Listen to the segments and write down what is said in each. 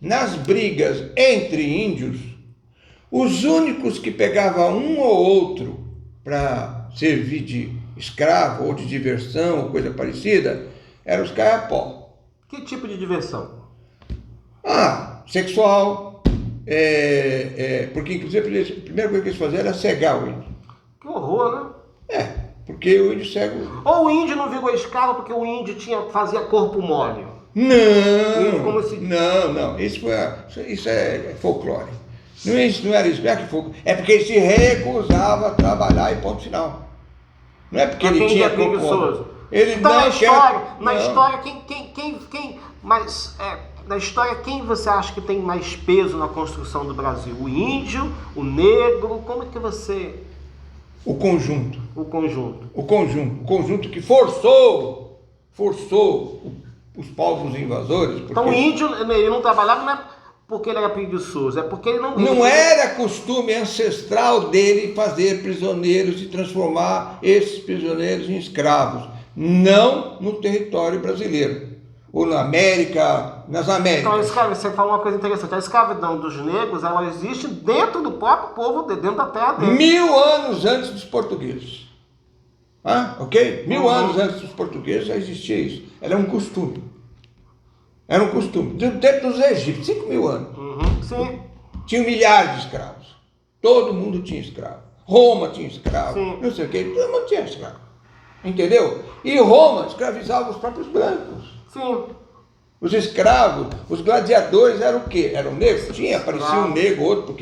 nas brigas entre índios, os únicos que pegavam um ou outro para servir de escravo ou de diversão ou coisa parecida eram os caiapó. Que tipo de diversão? Sexual, porque inclusive a primeira coisa que eles faziam era cegar o índio. Que horror, né? Porque o índio cego... Ou o índio não virou escravo porque o índio fazia corpo mole? Não, isso é folclore. Não era isso, é porque ele se recusava a trabalhar e ponto final. Não é porque ele tinha corpo mole. Ele então, não na história, na história, quem você acha que tem mais peso na construção do Brasil? O índio, o negro? Como é que você... O conjunto. O conjunto. O conjunto que forçou os povos invasores. Porque... Então o índio, ele não trabalhava, não é porque ele era preguiçoso, é porque ele não... Não era costume ancestral dele fazer prisioneiros e transformar esses prisioneiros em escravos. Não no território brasileiro. Ou na América, nas Américas. Então, você falou uma coisa interessante. A escravidão dos negros, ela existe dentro do próprio povo, dentro da terra dele. 1000 anos antes dos portugueses. Ok? 1000 anos antes dos portugueses já existia isso. Era um costume. Era um costume. Do tempo dos egípcios, 5000 anos. Sim. Tinham milhares de escravos. Todo mundo tinha escravo. Roma tinha escravo. Sim. Não sei o que. Todo mundo tinha escravo. Entendeu? E Roma escravizava os próprios brancos. Sim. Os escravos, os gladiadores eram o quê? Eram negros? Aparecia um negro, outro,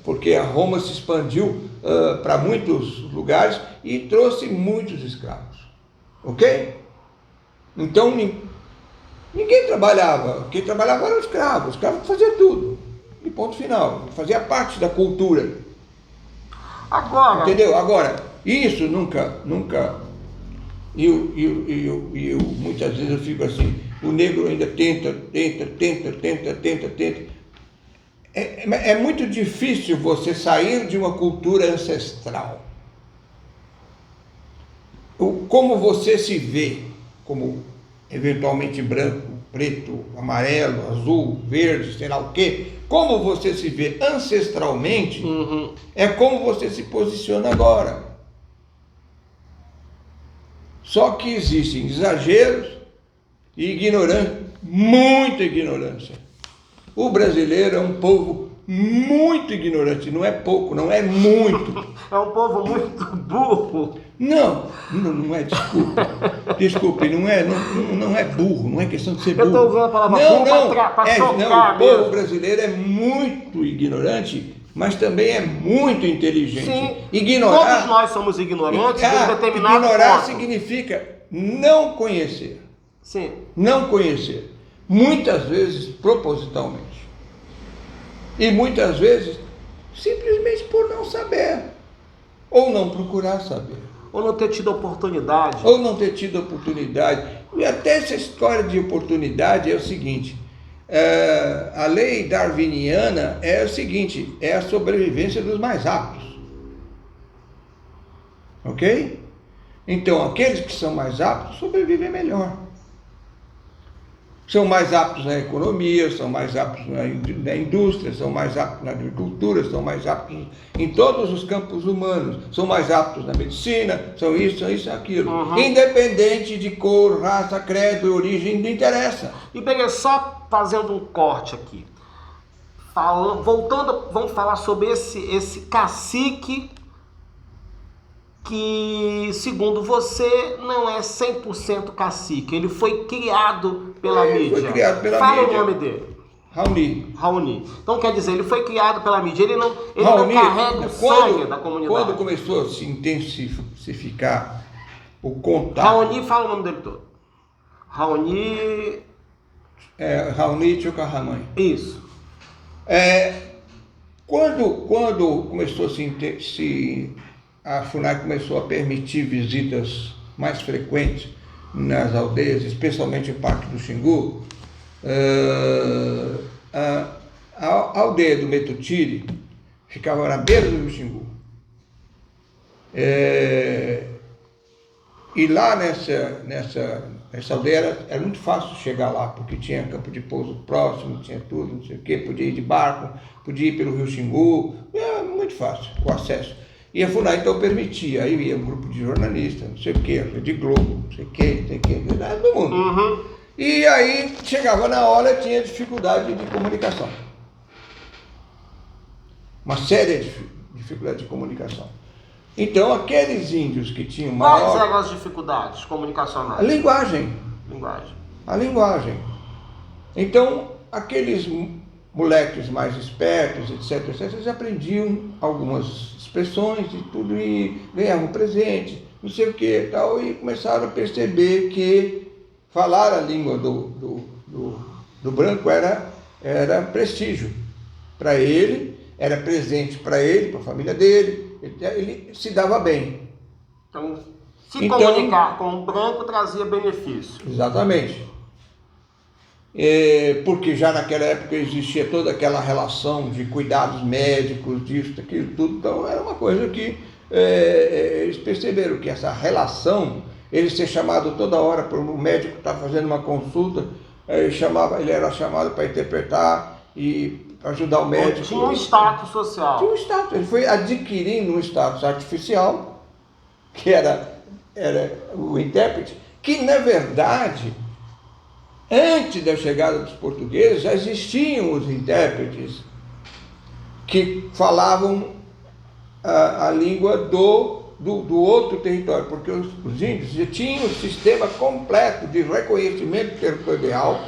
porque a Roma se expandiu para muitos lugares e trouxe muitos escravos. Ok? Então, ninguém trabalhava. Quem trabalhava era o escravo. O escravo fazia tudo. E ponto final. Fazia parte da cultura. Agora... Entendeu? Agora, isso nunca... muitas vezes eu fico assim, o negro ainda tenta. É muito difícil você sair de uma cultura ancestral. Como você se vê, como eventualmente branco, preto, amarelo, azul, verde, sei lá o quê, como você se vê ancestralmente, é como você se posiciona agora. Só que existem exageros e ignorância, muita ignorância. O brasileiro é um povo muito ignorante, não é pouco, não é muito. É um povo muito burro. Não é, desculpe, não é burro, não é questão de ser burro. Eu estou usando a palavra burro para chocar o povo brasileiro é muito ignorante, mas também é muito inteligente. Sim, ignorar, todos nós somos ignorantes em um determinado ignorar ponto. Significa não conhecer. Sim. Não conhecer. Muitas vezes propositalmente. E muitas vezes simplesmente por não saber. Ou não procurar saber. Ou não ter tido oportunidade. E até essa história de oportunidade é o seguinte. A lei darwiniana é o seguinte, é a sobrevivência dos mais aptos. Ok? Então, aqueles que são mais aptos sobrevivem melhor. São mais aptos na economia, são mais aptos na indústria, são mais aptos na agricultura, são mais aptos em todos os campos humanos, são mais aptos na medicina, são isso, aquilo. Independente de cor, raça, credo e origem, não interessa. E bem, só fazendo um corte aqui. Voltando, vamos falar sobre esse cacique que, segundo você, não é 100% cacique. Ele foi criado pela mídia. Foi criado pela mídia. Fala o nome dele. Raoni. Então, quer dizer, ele foi criado pela mídia. Ele não carrega o sangue da comunidade. Quando começou a se intensificar o contato... Raoni, fala o nome dele todo. Raoni Chocarramãe. Isso. Quando começou a FUNAI começou a permitir visitas mais frequentes nas aldeias, especialmente o Parque do Xingu, a aldeia do Metutiri ficava na beira do Rio Xingu. E lá Essa aldeia era muito fácil chegar lá, porque tinha campo de pouso próximo, tinha tudo, não sei o quê, podia ir de barco, podia ir pelo Rio Xingu, era muito fácil o acesso. E a FUNAI então permitia, aí ia um grupo de jornalistas, não sei o quê, de Globo, não sei o quê, todo mundo. Uhum. E aí chegava na hora, tinha dificuldade de comunicação. Uma séria dificuldade de comunicação. Então, aqueles índios que tinham maior... Quais eram as dificuldades comunicacionais? A linguagem. Linguagem. A linguagem. Então, aqueles moleques mais espertos, etc., eles aprendiam algumas expressões e tudo, e ganhavam presente, não sei o que e tal, e começaram a perceber que falar a língua do branco era prestígio para ele, era presente para ele, para a família dele, ele se dava bem. Então, comunicar com o branco trazia benefício. Exatamente. Porque já naquela época existia toda aquela relação de cuidados médicos, disso, daquilo, tudo. Então era uma coisa que eles perceberam que essa relação, ele ser chamado toda hora para o médico estar fazendo uma consulta, ele era chamado para interpretar e ajudar o médico. Tinha um status social. Tinha um status, ele foi adquirindo um status artificial, que era o intérprete, que na verdade, antes da chegada dos portugueses, já existiam os intérpretes que falavam a língua do outro território, porque os índios já tinham um sistema completo de reconhecimento territorial,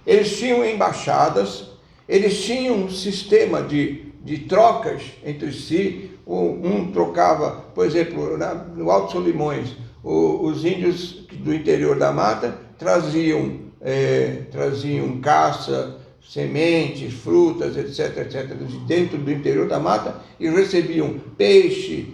eles tinham embaixadas, eles tinham um sistema de trocas entre si, um trocava, por exemplo, no Alto Solimões, os índios do interior da mata traziam caça, sementes, frutas, etc., de dentro do interior da mata e recebiam peixe,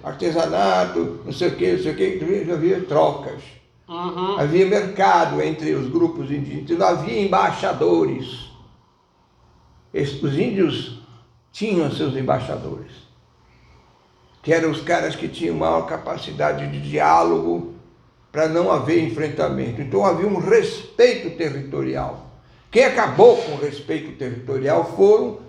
artesanato, não sei o que, havia trocas. Uhum. Havia mercado entre os grupos indígenas, então havia embaixadores. Os índios tinham seus embaixadores, que eram os caras que tinham maior capacidade de diálogo para não haver enfrentamento. Então havia um respeito territorial. Quem acabou com o respeito territorial foram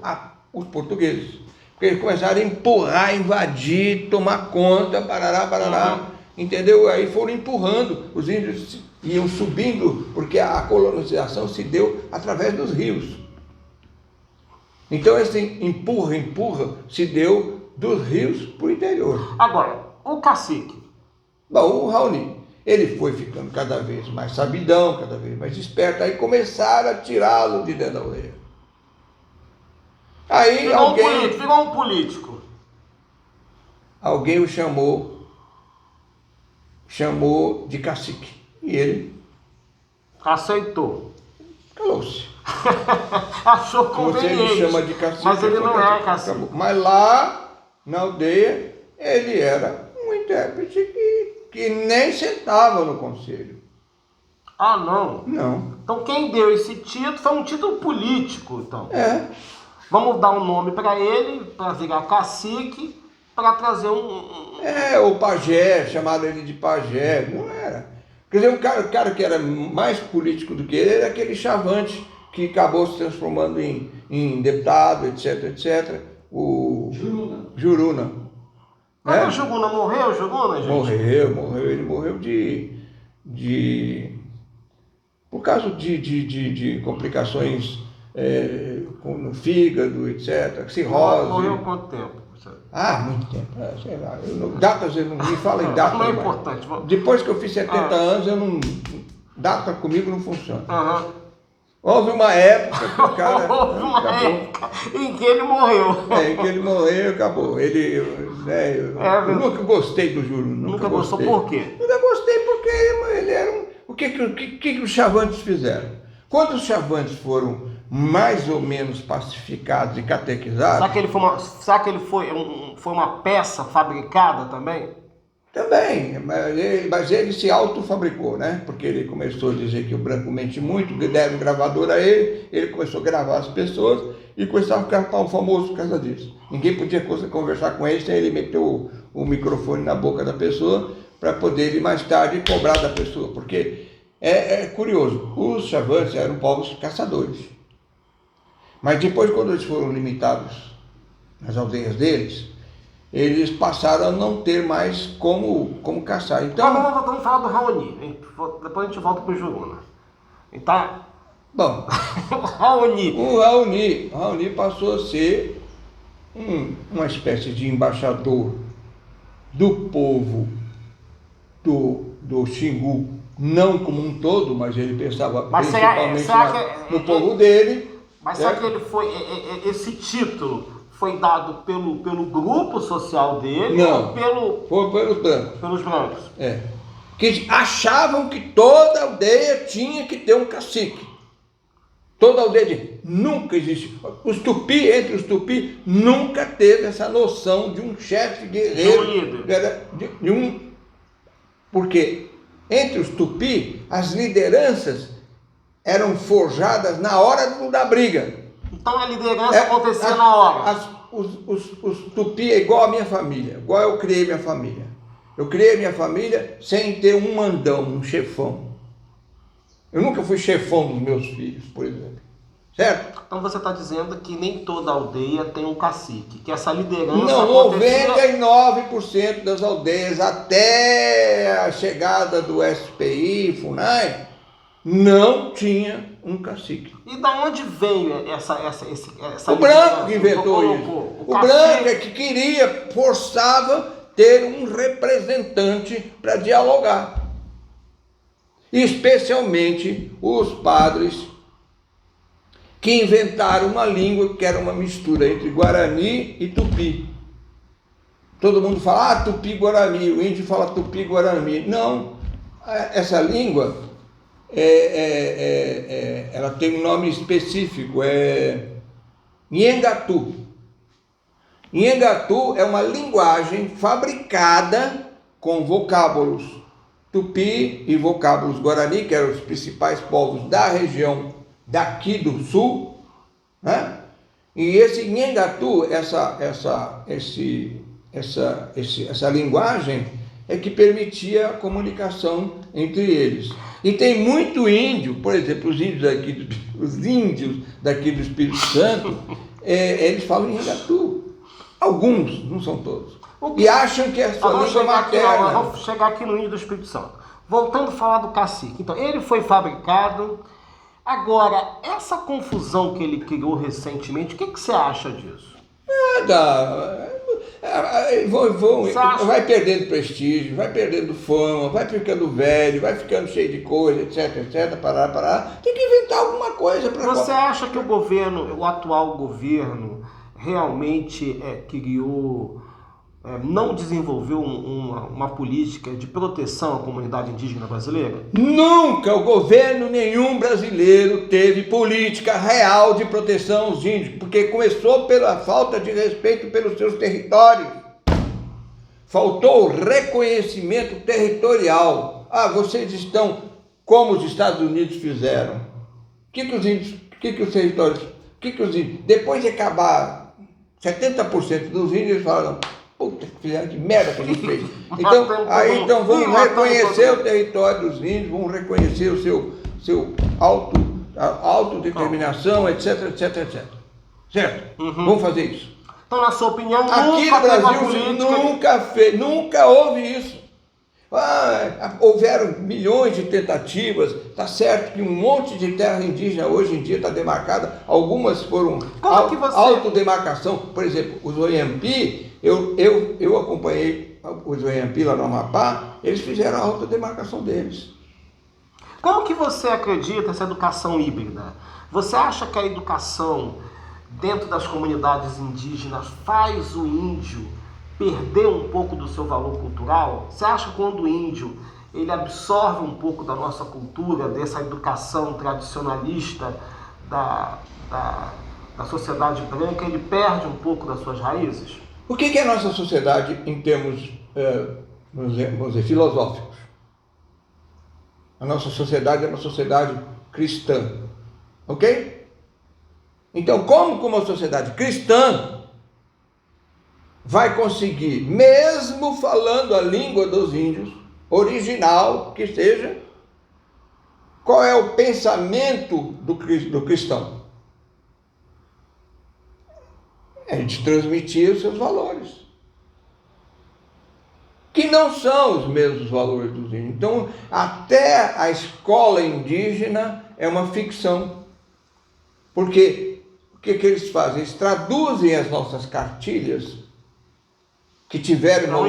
os portugueses, porque eles começaram a empurrar, invadir, tomar conta, parará, entendeu? Aí foram empurrando, os índios iam subindo, porque a colonização se deu através dos rios. Então esse empurra se deu dos rios para o interior. Agora, o cacique. Bom, o Raoni, ele foi ficando cada vez mais sabidão, cada vez mais esperto, aí começaram a tirá-lo de dentro da aldeia. Aí Virou um político. Alguém o chamou de cacique. E ele aceitou. Calou-se. Achou conveniente. Você me chama de cacique. Mas ele não é cacique. Mas lá na aldeia ele era um intérprete que nem sentava no conselho. Ah, não? Não. Então quem deu esse título foi um título político, então. Vamos dar um nome para ele, para virar cacique, para trazer o pajé, chamaram ele de pajé, não era. Quer dizer, o cara que era mais político do que ele era aquele Chavante, que acabou se transformando em deputado, etc. O Juruna. Mas o Juruna morreu, gente? Morreu. Ele morreu por causa de complicações no fígado, etc. Cirrose. Morreu quanto tempo? Muito tempo. Sei lá. Datas, eu não me falo em data. Não é importante. Depois que eu fiz 70 anos, data comigo não funciona. Houve uma época que o cara... Houve uma época em que ele morreu. Em que ele morreu, acabou. Eu nunca gostei do Juruna. Nunca gostou por quê? Nunca gostei porque ele era O que os Chavantes fizeram? Quando os Chavantes foram mais ou menos pacificados e catequizados... Será que ele foi uma peça fabricada também? Também, mas ele se autofabricou, né? Porque ele começou a dizer que o branco mente muito, deram um gravador a ele começou a gravar as pessoas e começou a ficar famoso por causa disso. Ninguém podia conversar com ele sem ele meter o microfone na boca da pessoa para poder mais tarde cobrar da pessoa, porque é curioso, os Chavantes eram povos caçadores, mas depois, quando eles foram limitados nas aldeias deles, eles passaram a não ter mais como caçar. Então, vamos falar do Raoni, depois a gente volta para o Juruna. Então, bom, Raoni. o Raoni passou a ser uma espécie de embaixador do povo do Xingu, não como um todo, mas ele pensava principalmente no povo dele. Mas será que ele esse título foi dado pelo grupo social dele? Não, foi pelos brancos. Pelos brancos. Que achavam que toda aldeia tinha que ter um cacique. Toda aldeia nunca existe. Entre os tupi, nunca teve essa noção de um chefe guerreiro. De um líder. Porque entre os tupi, as lideranças eram forjadas na hora da briga. Então a liderança acontecia na hora. Os tupi é igual a minha família, igual eu criei minha família. Eu criei minha família sem ter um mandão, um chefão. Eu nunca fui chefão dos meus filhos, por exemplo. Certo? Então você está dizendo que nem toda aldeia tem um cacique, que essa liderança não, 99% das aldeias, até a chegada do SPI, FUNAI, não tinha um cacique. E da onde veio essa o branco que inventou isso. O branco é que queria, forçava ter um representante para dialogar. Especialmente os padres que inventaram uma língua que era uma mistura entre Guarani e Tupi. Todo mundo fala, Tupi-Guarani, o índio fala Tupi-Guarani. Não, essa língua, ela tem um nome específico, Nhengatu. Nhengatu é uma linguagem fabricada com vocábulos Tupi e vocábulos Guarani, que eram os principais povos da região daqui do sul, né? E esse Nhengatu, essa linguagem é que permitia a comunicação entre eles. E tem muito índio, por exemplo, os índios daqui do Espírito Santo, eles falam Nhengatu. Alguns, não são todos. E acham que é sua língua materna. Vamos chegar aqui no índio do Espírito Santo. Voltando a falar do cacique. Então, ele foi fabricado. Agora, essa confusão que ele criou recentemente, o que você acha disso? Nada. Vai perdendo prestígio, vai perdendo fama, vai ficando velho, vai ficando cheio de coisa, etc. Parar. Tem que inventar alguma coisa para. Você acha que o atual governo realmente criou, não desenvolveu uma política de proteção à comunidade indígena brasileira? Nunca o governo nenhum brasileiro teve política real de proteção aos índios, porque começou pela falta de respeito pelos seus territórios. Faltou o reconhecimento territorial. Vocês estão como os Estados Unidos fizeram. O que os índios, depois de acabar 70% dos índios falaram, puta, que fizeram de merda que a gente fez. Então vamos reconhecer o território dos índios, vamos reconhecer o seu autodeterminação, etc. Certo? Uhum. Vamos fazer isso. Então, na sua opinião, aqui no Brasil nunca houve isso. Houveram milhões de tentativas, tá certo que um monte de terra indígena hoje em dia está demarcada, algumas foram autodemarcação, por exemplo, os Oiampi, eu acompanhei os Oiampi lá no Amapá, eles fizeram a autodemarcação deles. Como que você acredita nessa educação híbrida? Você acha que a educação dentro das comunidades indígenas faz o índio perder um pouco do seu valor cultural? Você acha que quando o índio ele absorve um pouco da nossa cultura, dessa educação tradicionalista da sociedade branca, ele perde um pouco das suas raízes? O que é a nossa sociedade em termos, vamos dizer, filosóficos? A nossa sociedade é uma sociedade cristã, ok? Então, como uma sociedade cristã vai conseguir, mesmo falando a língua dos índios, original que seja, qual é o pensamento do cristão. A gente transmitia os seus valores, que não são os mesmos valores dos índios. Então, até a escola indígena é uma ficção. Porque o que eles fazem? Eles traduzem as nossas cartilhas, que tiveram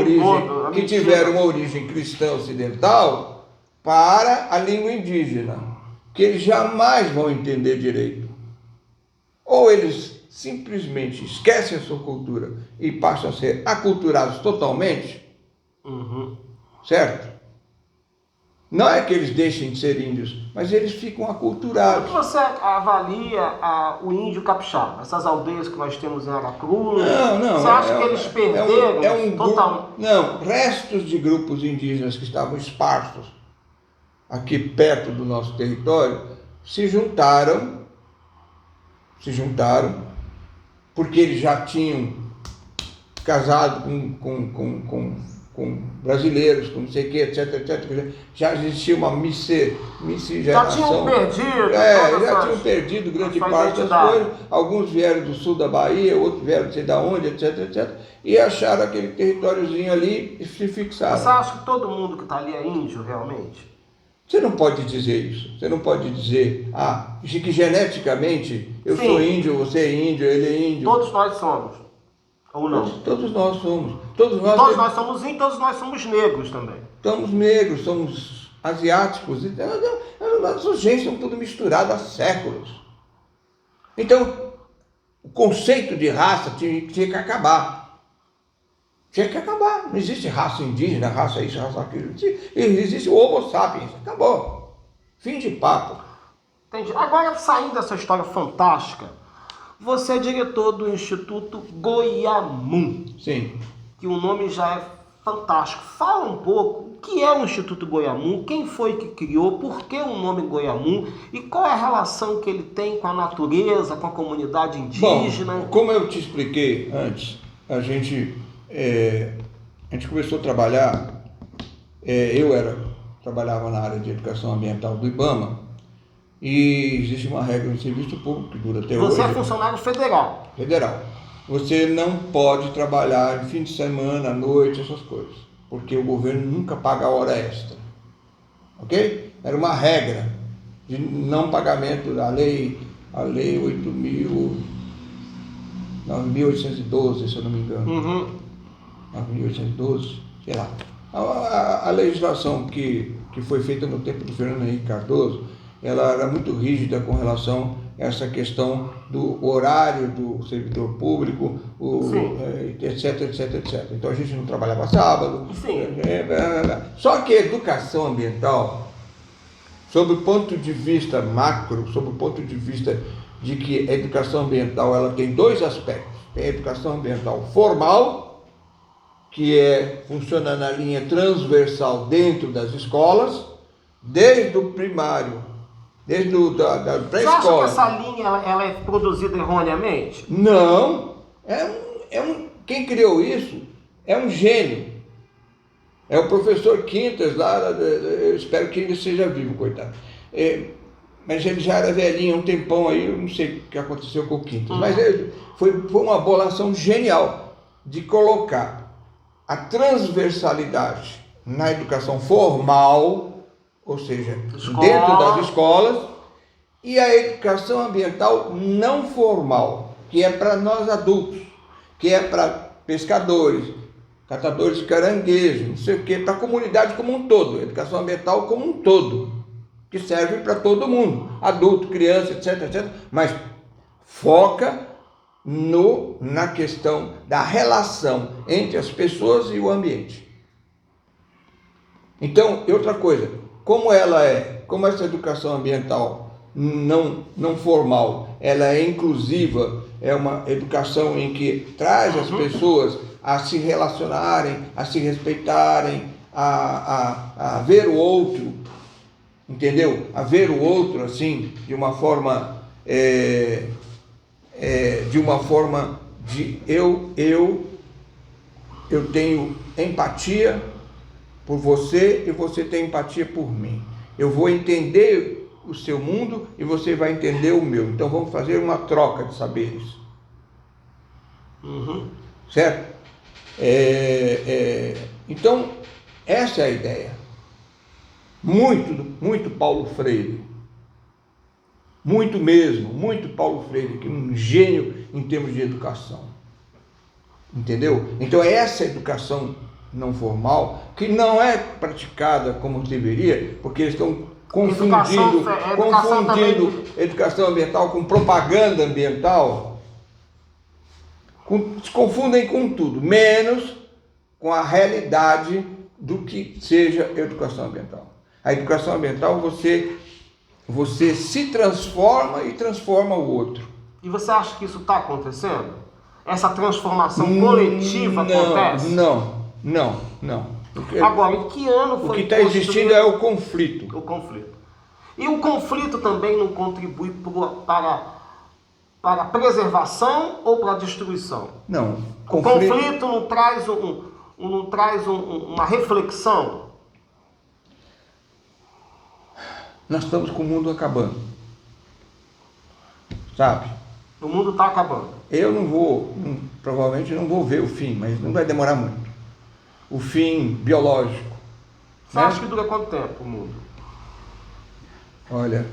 uma origem cristã ocidental, para a língua indígena, que eles jamais vão entender direito. Ou eles simplesmente esquecem a sua cultura e passam a ser aculturados totalmente, certo? Não é que eles deixem de ser índios, mas eles ficam aculturados. Como você avalia o índio capixaba? Essas aldeias que nós temos em Aracruz? Não. Você acha que eles perderam totalmente? Não, restos de grupos indígenas que estavam esparsos aqui perto do nosso território se juntaram, porque eles já tinham casado com brasileiros, com não sei o que, etc. Já existia uma miscigenação. Já tinham perdido. Já tinham perdido grande parte das coisas. Alguns vieram do sul da Bahia, outros vieram não sei de onde, etc. E acharam aquele territóriozinho ali e se fixaram. Você acha que todo mundo que está ali é índio, realmente? Você não pode dizer isso. Você não pode dizer, que geneticamente eu sou índio, você é índio, ele é índio. Todos nós somos. Ou não? Todos nós somos. Todos nós somos índios, todos nós somos negros também. Somos negros, somos asiáticos. Nossos genes são tudo misturado há séculos. Então, o conceito de raça tinha que acabar. Não existe raça indígena, raça isso, raça aquilo. Existe o Homo sapiens. Acabou. Fim de papo. Entendi. Agora, saindo dessa história fantástica, você é diretor do Instituto Goiamum. Sim. Que o nome já é fantástico. Fala um pouco o que é o Instituto Goiamum, quem foi que criou, por que o nome Goiamum e qual é a relação que ele tem com a natureza, com a comunidade indígena. Bom, como eu te expliquei antes, a gente começou a trabalhar, trabalhava na área de educação ambiental do IBAMA, e existe uma regra no serviço público que dura até hoje. Você é funcionário federal. Federal. Você não pode trabalhar em fim de semana, à noite, essas coisas, porque o governo nunca paga hora extra. Ok? Era uma regra de não pagamento da lei 9.812, se eu não me engano. 9.812, sei lá. A legislação que foi feita no tempo do Fernando Henrique Cardoso, ela era muito rígida com relação a essa questão do horário do servidor público, etc. Então a gente não trabalhava sábado. Só que a educação ambiental, sob o ponto de vista macro, sob o ponto de vista de que a educação ambiental ela tem dois aspectos. Tem a educação ambiental formal, que funciona na linha transversal dentro das escolas, desde o primário, desde da pré-escola. Você acha que essa linha ela é produzida erroneamente? Não. Quem criou isso é um gênio. É o professor Quintas lá, eu espero que ele seja vivo, coitado. Mas ele já era velhinho há um tempão aí, eu não sei o que aconteceu com o Quintas. Mas foi uma bolação genial de colocar a transversalidade na educação formal, ou seja, dentro das escolas, e a educação ambiental não formal, que é para nós adultos, que é para pescadores, catadores de caranguejo, não sei o que, para a comunidade como um todo, a educação ambiental como um todo, que serve para todo mundo, adulto, criança, etc, mas foca na questão da relação entre as pessoas e o ambiente. Então, outra coisa, como essa educação ambiental não formal, ela é inclusiva, é uma educação em que traz as pessoas a se relacionarem, a se respeitarem, a ver o outro, entendeu? A ver o outro assim, de uma forma de eu tenho empatia por você e você tem empatia por mim. Eu vou entender o seu mundo e você vai entender o meu. Então vamos fazer uma troca de saberes. Certo? Então, essa é a ideia. Muito Paulo Freire. Muito mesmo, muito Paulo Freire, que é um gênio em termos de educação. Entendeu? Então essa educação não formal, que não é praticada como deveria, porque eles estão confundindo educação ambiental com propaganda ambiental, se confundem com tudo, menos com a realidade do que seja educação ambiental. A educação ambiental você se transforma e transforma o outro. E você acha que isso está acontecendo? Essa transformação coletiva acontece? Não. Agora, em que ano foi... O que está existindo é o conflito. O conflito. E o conflito também não contribui para a preservação ou para a destruição? Não. O conflito não traz uma reflexão? Nós estamos com o mundo acabando. Sabe? O mundo está acabando. Eu provavelmente não vou ver o fim, mas não vai demorar muito. O fim biológico. Você acha que dura quanto tempo o mundo? Olha,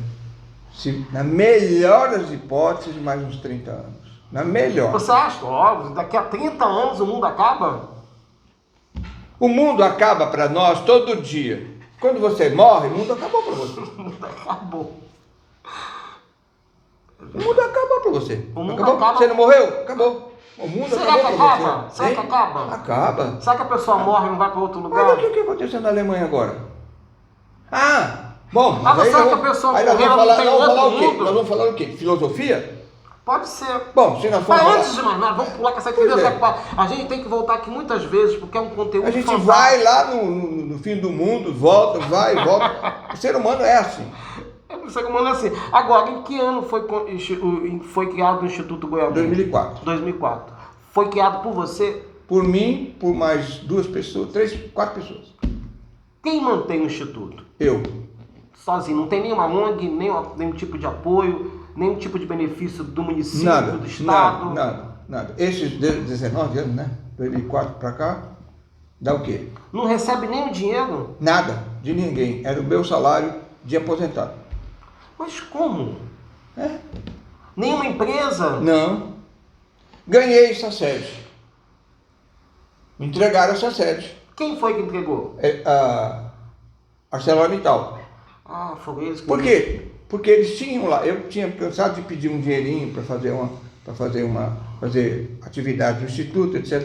na melhor das hipóteses, mais uns 30 anos. Na melhor. Você acha? Óbvio, daqui a 30 anos o mundo acaba? O mundo acaba para nós todo dia. Quando você morre, o mundo acabou para você. O mundo acabou. O mundo acabou para você. O mundo acabou. Acaba... Você não morreu? Acabou. O mundo acabou para você. Será que acaba? Acaba. Será que a pessoa morre e não vai para outro lugar? Olha o que aconteceu na Alemanha agora. Bom, mas será que a pessoa morreu e não tem outro mundo? Nós vamos falar o quê? Filosofia? Pode ser. Bom, se nós formos Mas antes de mais nada, vamos pular com essa entrevista. A gente tem que voltar aqui muitas vezes, porque é um conteúdo A gente fantástico. vai lá no fim do mundo, volta, vai, volta. O ser humano é assim. O ser humano é assim. Agora, em que ano foi criado o Instituto Goiabinho? 2004. 2004. Foi criado por você? Por mim, por mais 2 pessoas, 3, 4 pessoas. Quem mantém o Instituto? Eu. Sozinho. Não tem nenhuma ONG, nenhum tipo de apoio, nenhum tipo de benefício do município, do Estado? Nada. Esses 19 anos, né? 2004 para cá, dá o quê? Não recebe nem o dinheiro? Nada, de ninguém. Era o meu salário de aposentado. Mas como? Nenhuma empresa? Não. Ganhei essa sede. Me entregaram essa sede. Quem foi que entregou? A ArcelorMittal. Foi eles que... Por quê? Porque eles tinham lá, eu tinha cansado de pedir um dinheirinho para fazer atividade do Instituto, etc.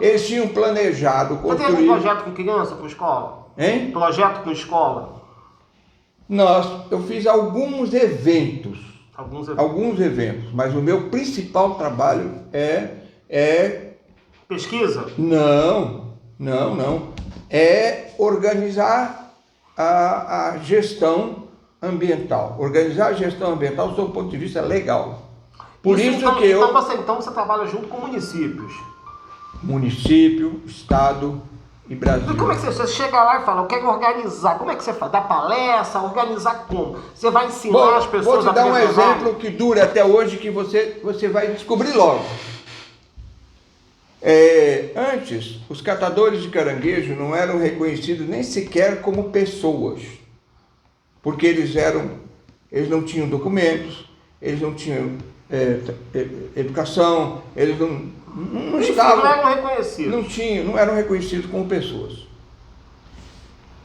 E eles tinham planejado construir... Você tem algum projeto com criança, com escola? Hein? Projeto com escola? Eu fiz alguns eventos. Alguns eventos, mas o meu principal trabalho é... Pesquisa? Não. É organizar a gestão ambiental. Organizar a gestão ambiental sob o ponto de vista legal. Então você trabalha junto com municípios? Município, Estado e Brasil. E como é que você chega lá e fala, eu quero organizar? Como é que você faz? Dá palestra? Organizar como? Você vai ensinar as pessoas a... Vou te dar um exemplo que dura até hoje, que você vai descobrir logo. Antes, os catadores de caranguejo não eram reconhecidos nem sequer como pessoas, porque eles não tinham documentos, eles não tinham educação, eles não estavam... Não eram reconhecidos. Não eram reconhecidos como pessoas.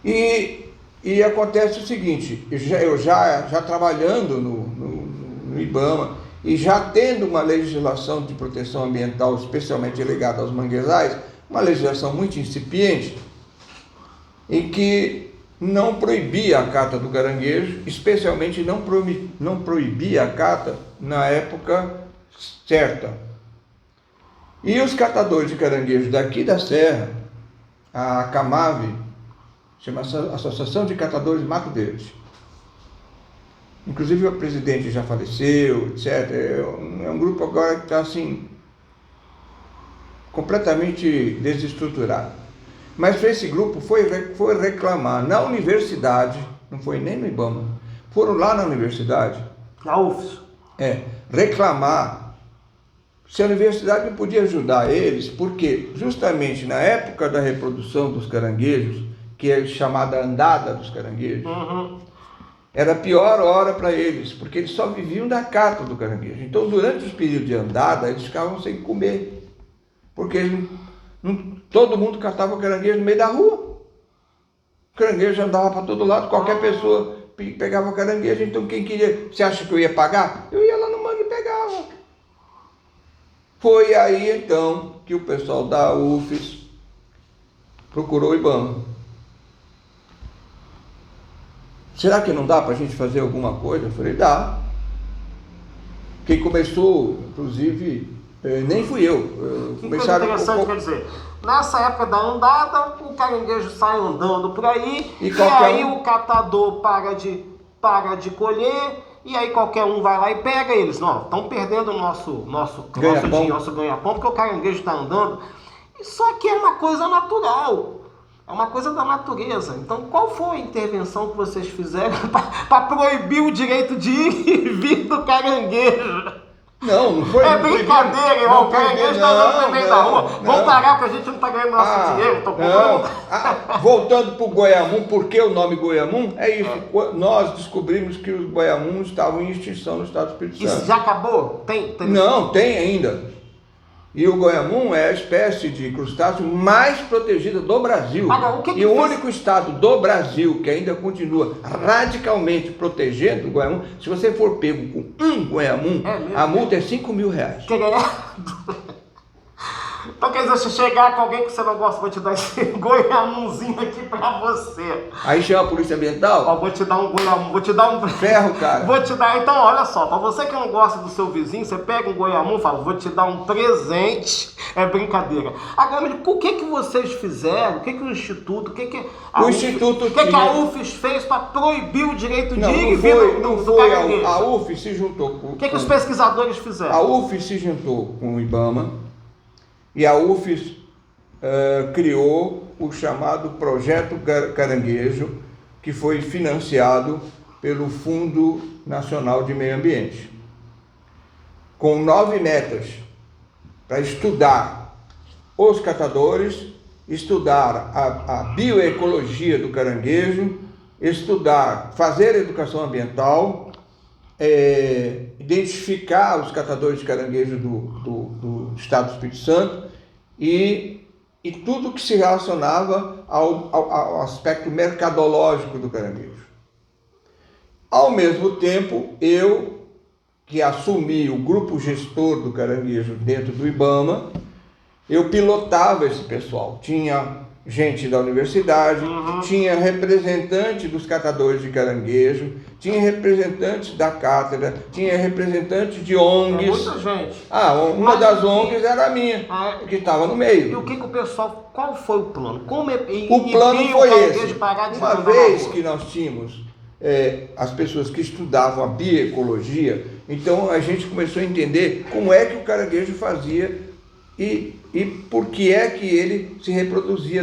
E acontece o seguinte, eu já trabalhando no IBAMA, e já tendo uma legislação de proteção ambiental especialmente ligada aos manguezais, uma legislação muito incipiente, em que não proibia a cata do caranguejo, especialmente não proibia a cata na época certa. E os catadores de caranguejo daqui da Serra, a CAMAV, chama Associação de Catadores de Mato Verde, inclusive o presidente já faleceu, etc. É um grupo agora que está assim, completamente desestruturado. Mas esse grupo foi reclamar na universidade, não foi nem no IBAMA, foram lá na universidade, Na UFS. reclamar se a universidade não podia ajudar eles, porque justamente na época da reprodução dos caranguejos, que é chamada andada dos caranguejos, era a pior hora para eles, porque eles só viviam da cata do caranguejo. Então, durante os períodos de andada, eles ficavam sem comer, porque eles todo mundo catava caranguejo no meio da rua. O caranguejo andava para todo lado, qualquer pessoa pegava caranguejo. Então, quem queria, você acha que eu ia pagar? Eu ia lá no mangue e pegava. Foi aí, então, que o pessoal da UFES procurou o IBAMA. Será que não dá para a gente fazer alguma coisa? Eu falei, dá. Quem começou, inclusive, nem fui eu. Que coisa interessante, quer dizer, nessa época da andada, o caranguejo sai andando por aí, e aí o catador para de colher, e aí qualquer um vai lá e pega eles. Não, estão perdendo o nosso ganha-pão, porque o caranguejo está andando. Só que é uma coisa natural. É uma coisa da natureza. Então, qual foi a intervenção que vocês fizeram para proibir o direito de ir e vir do caranguejo? Não foi. É brincadeira, irmão. O caranguejo está andando no meio da rua. Vamos parar, porque a gente não está ganhando nosso dinheiro. Voltando para o goiamum, por que o nome goiamum? É isso. Nós descobrimos que os goiamuns estavam em extinção no estado do Espírito Santo. Isso já acabou? Não, tem ainda. E o goiamum é a espécie de crustáceo mais protegida do Brasil. E o único estado do Brasil que ainda continua radicalmente protegendo o goiamum, se você for pego com um goiamum, a multa é R$5.000. Então, quer dizer, se chegar com alguém que você não gosta, vou te dar esse goiamunzinho aqui pra você. Aí chama a polícia ambiental? Ó, vou te dar um goiamum, vou te dar um... Ferro, cara. Vou te dar, então, olha só, pra você que não gosta do seu vizinho, você pega um goiamum e fala, vou te dar um presente. É brincadeira. Agora, o que vocês fizeram? O que o Instituto, o que a UFES fez pra proibir o direito de ir e vir do caranguejo? A UFES se juntou com... O que os pesquisadores fizeram? A UFES se juntou com o IBAMA. E a UFES criou o chamado Projeto Caranguejo, que foi financiado pelo Fundo Nacional de Meio Ambiente, com 9 metas para estudar os catadores, estudar a bioecologia do caranguejo, fazer educação ambiental, identificar os catadores de caranguejo do estado do Espírito Santo e tudo que se relacionava ao aspecto mercadológico do caranguejo. Ao mesmo tempo, eu, que assumi o grupo gestor do caranguejo dentro do IBAMA, eu pilotava esse pessoal. Tinha gente da universidade, tinha representante dos catadores de caranguejo, tinha representantes da cátedra, tinha representante de ONGs. Muita gente. Uma das ONGs era a minha, que estava no meio. E o que o pessoal, qual foi o plano? O plano foi esse. Uma vez que nós tínhamos as pessoas que estudavam a bioecologia, então a gente começou a entender como é que o caranguejo fazia e por que é que ele se reproduzia